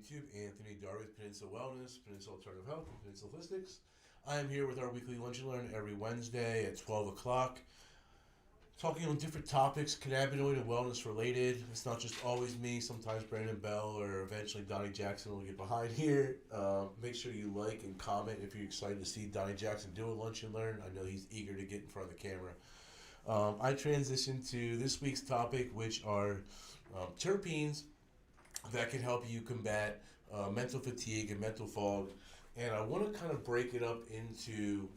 YouTube, Anthony Dar with Peninsula Wellness, Peninsula Alternative Health, and Peninsula Holistics. I am here with our weekly Lunch and Learn every Wednesday at 12 o'clock, talking on different topics, cannabinoid and wellness related. It's not just always me. Sometimes Brandon Bell or eventually Donnie Jackson will get behind here. Make sure you like and comment if you're excited to see Donnie Jackson do a Lunch and Learn. I know he's eager to get in front of the camera. I transition to this week's topic, which are terpenes that can help you combat mental fatigue and mental fog. And I want to kind of break it up into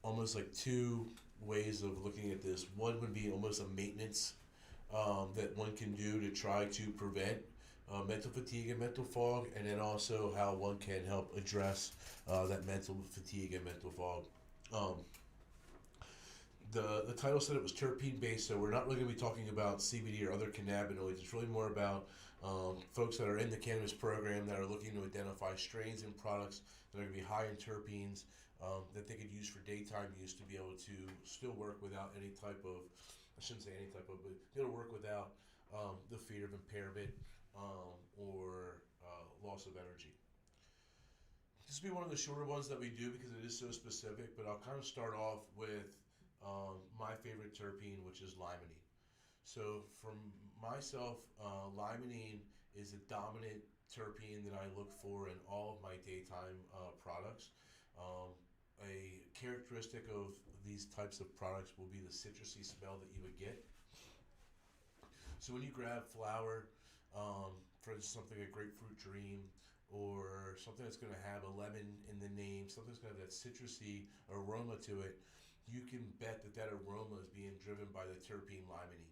almost like two ways of looking at this. One would be almost a maintenance that one can do to try to prevent mental fatigue and mental fog, and then also how one can help address that mental fatigue and mental fog. The title said it was terpene based, so we're not really going to be talking about CBD or other cannabinoids. It's really more about folks that are in the cannabis program that are looking to identify strains and products that are going to be high in terpenes that they could use for daytime use to be able to still work without any type of, I shouldn't say any type of, but be able to work without the fear of impairment or loss of energy. This will be one of the shorter ones that we do because it is so specific, but I'll kind of start off with my favorite terpene, which is limonene. So from myself, limonene is a dominant terpene that I look for in all of my daytime products. A characteristic of these types of products will be the citrusy smell that you would get. So when you grab flower, for instance, something like Grapefruit Dream, or something that's going to have a lemon in the name, something that's going to have that citrusy aroma to it, you can bet that that aroma is being driven by the terpene limonene.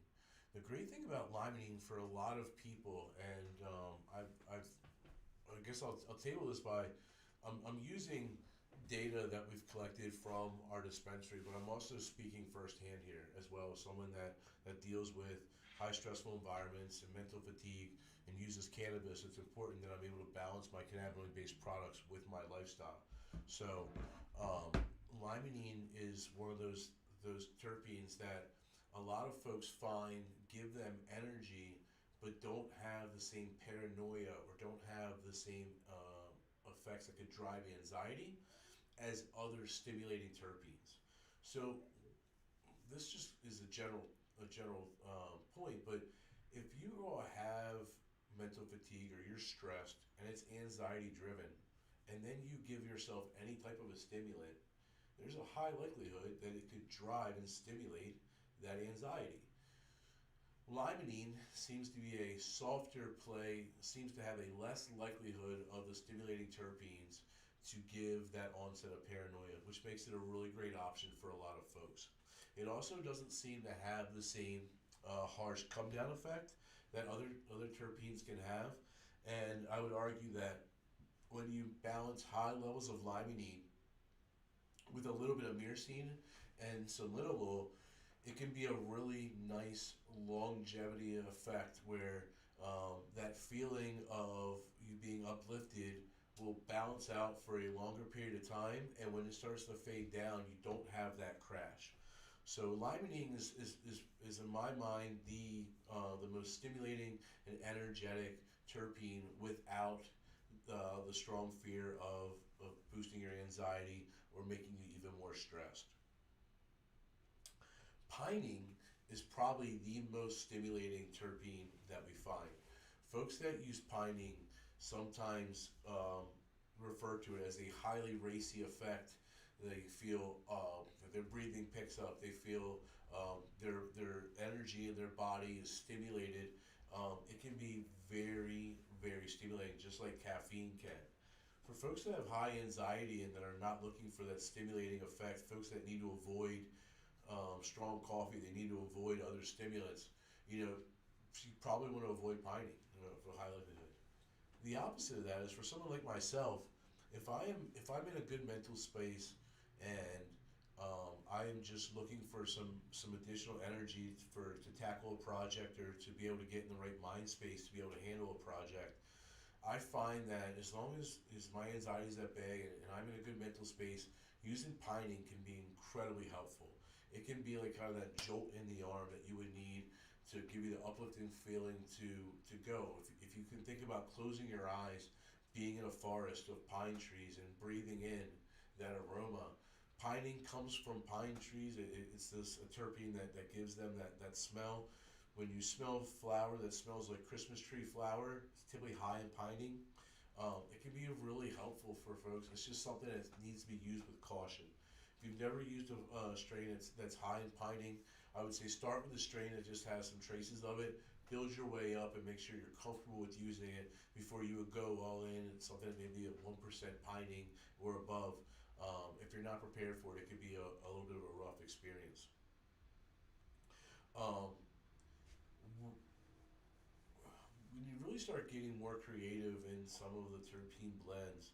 The great thing about limonene for a lot of people, and I guess I'll table this by, I'm using data that we've collected from our dispensary, but I'm also speaking firsthand here as well as someone that deals with high stressful environments and mental fatigue and uses cannabis. It's important that I'm able to balance my cannabinoid-based products with my lifestyle. So limonene is one of those terpenes that a lot of folks find give them energy but don't have the same paranoia or don't have the same effects that could drive anxiety as other stimulating terpenes. So this just is a general point, but if you all have mental fatigue or you're stressed and it's anxiety driven, and then you give yourself any type of a stimulant, there's a high likelihood that it could drive and stimulate that anxiety. Limonene seems to be a softer play, seems to have a less likelihood of the stimulating terpenes to give that onset of paranoia, which makes it a really great option for a lot of folks. It also doesn't seem to have the same harsh come down effect that other terpenes can have, and I would argue that when you balance high levels of limonene with a little bit of myrcene and some linalool, it can be a really nice longevity effect where that feeling of you being uplifted will balance out for a longer period of time, and when it starts to fade down, you don't have that crash. So limonene is in my mind the most stimulating and energetic terpene without the strong fear of boosting your anxiety or making you even more stressed. Pining is probably the most stimulating terpene that we find. Folks that use pining sometimes refer to it as a highly racy effect. They feel that their breathing picks up. They feel their energy in their body is stimulated. It can be very, very stimulating, just like caffeine can. For folks that have high anxiety and that are not looking for that stimulating effect, folks that need to avoid strong coffee, they need to avoid other stimulants, you probably want to avoid pining, for high likelihood. The opposite of that is for someone like myself, if I'm in a good mental space and I am just looking for some additional energy to tackle a project or to be able to get in the right mind space to be able to handle a project, I find that as long as my anxiety is at bay and I'm in a good mental space, using pining can be incredibly helpful. It can be like kind of that jolt in the arm that you would need to to give you the uplifting feeling to go. If you can think about closing your eyes, being in a forest of pine trees and breathing in that aroma. Pining comes from pine trees. It's this a terpene that gives them that smell. When you smell flower that smells like Christmas tree flower, it's typically high in pining. It can be really helpful for folks. It's just something that needs to be used with caution. If you've never used a strain that's high in pining, I would say start with a strain that just has some traces of it. Build your way up and make sure you're comfortable with using it before you would go all in. It's something that may be at 1% pining or above. If you're not prepared for it, it could be a little bit of a rough experience. Um, when you really start getting more creative in some of the terpene blends,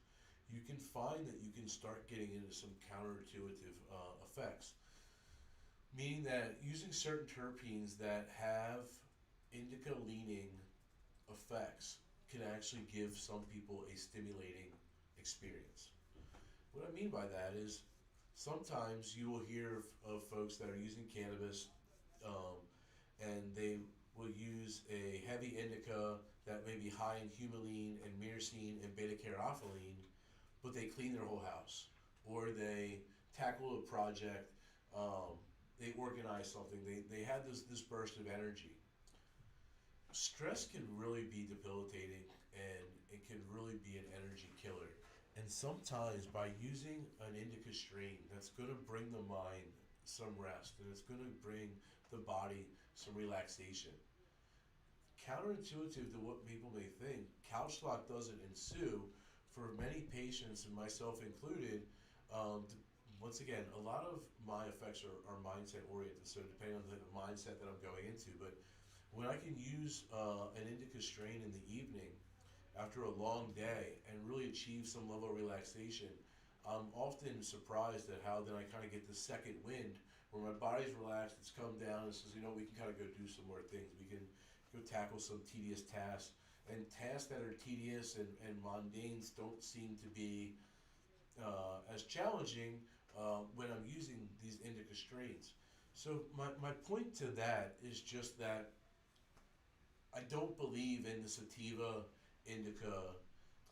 you can find that you can start getting into some counterintuitive effects. Meaning that using certain terpenes that have indica leaning effects can actually give some people a stimulating experience. What I mean by that is sometimes you will hear of folks that are using cannabis um, and they will use a heavy indica that may be high in humulene and myrcene and beta-caryophyllene, but they clean their whole house, or they tackle a project, they organize something, they have this burst of energy. Stress can really be debilitating and it can really be an energy killer. And sometimes by using an indica strain that's going to bring the mind some rest and it's going to bring the body some relaxation. Counterintuitive to what people may think, couch lock doesn't ensue for many patients, and myself included. Once again, a lot of my effects are mindset oriented, so depending on the mindset that I'm going into. But when I can use an indica strain in the evening after a long day and really achieve some level of relaxation, I'm often surprised at how then I kind of get the second wind where my body's relaxed, it's come down and says, we can kind of go do some more things. We can go tackle some tedious tasks. And tasks that are tedious and mundane don't seem to be as challenging when I'm using these indica strains. So my point to that is just that I don't believe in the sativa indica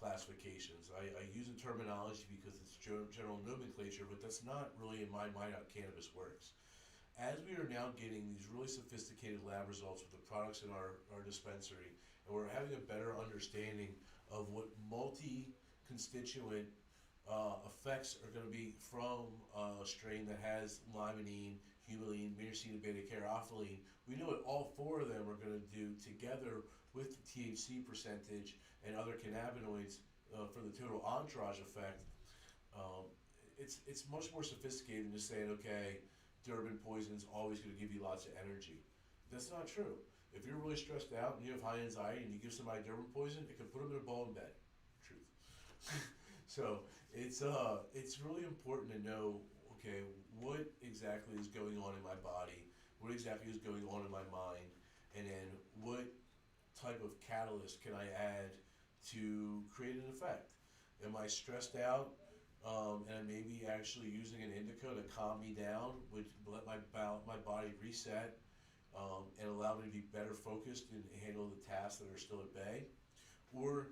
classifications. I use the terminology because it's general nomenclature, but that's not really in my mind how cannabis works. As we are now getting these really sophisticated lab results with the products in our dispensary, and we're having a better understanding of what multi-constituent effects are going to be from a strain that has limonene, humulene, myrcene, and beta-caryophyllene, we know what all four of them are going to do together with the THC percentage and other cannabinoids for the total entourage effect. It's much more sophisticated than just saying, okay, Durban poison's always going to give you lots of energy. That's not true. If you're really stressed out and you have high anxiety and you give somebody Durban poison, it can put them in a ball in bed. Truth. So it's really important to know, okay, what exactly is going on in my body, what exactly is going on in my mind, and then what type of catalyst can I add to create an effect. Am I stressed out and I may be actually using an indica to calm me down, which let my body reset and allow me to be better focused and handle the tasks that are still at bay? Or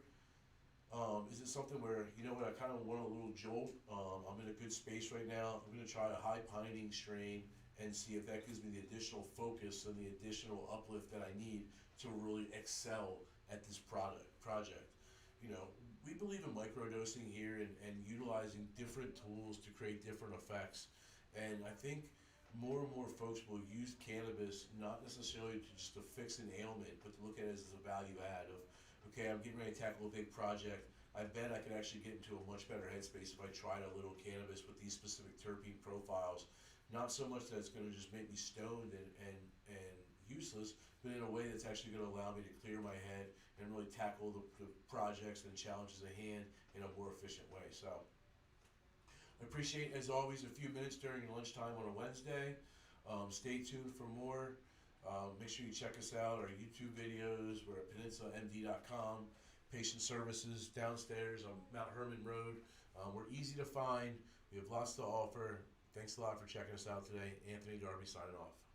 is it something where, I kind of want a little jolt, I'm in a good space right now, I'm going to try a high pining strain and see if that gives me the additional focus and the additional uplift that I need to really excel at this project. We believe in microdosing here and utilizing different tools to create different effects. And I think more and more folks will use cannabis not necessarily just to fix an ailment, but to look at it as a value add of, okay, I'm getting ready to tackle a big project. I bet I could actually get into a much better headspace if I tried a little cannabis with these specific terpene profiles. Not so much that it's going to just make me stoned and useless, but in a way that's actually going to allow me to clear my head and really tackle the projects and challenges at hand in a more efficient way. So I appreciate, as always, a few minutes during your lunchtime on a Wednesday. Stay tuned for more. Make sure you check us out, our YouTube videos. We're at peninsulamd.com. Patient services downstairs on Mount Herman Road. We're easy to find. We have lots to offer. Thanks a lot for checking us out today. Anthony Darby signing off.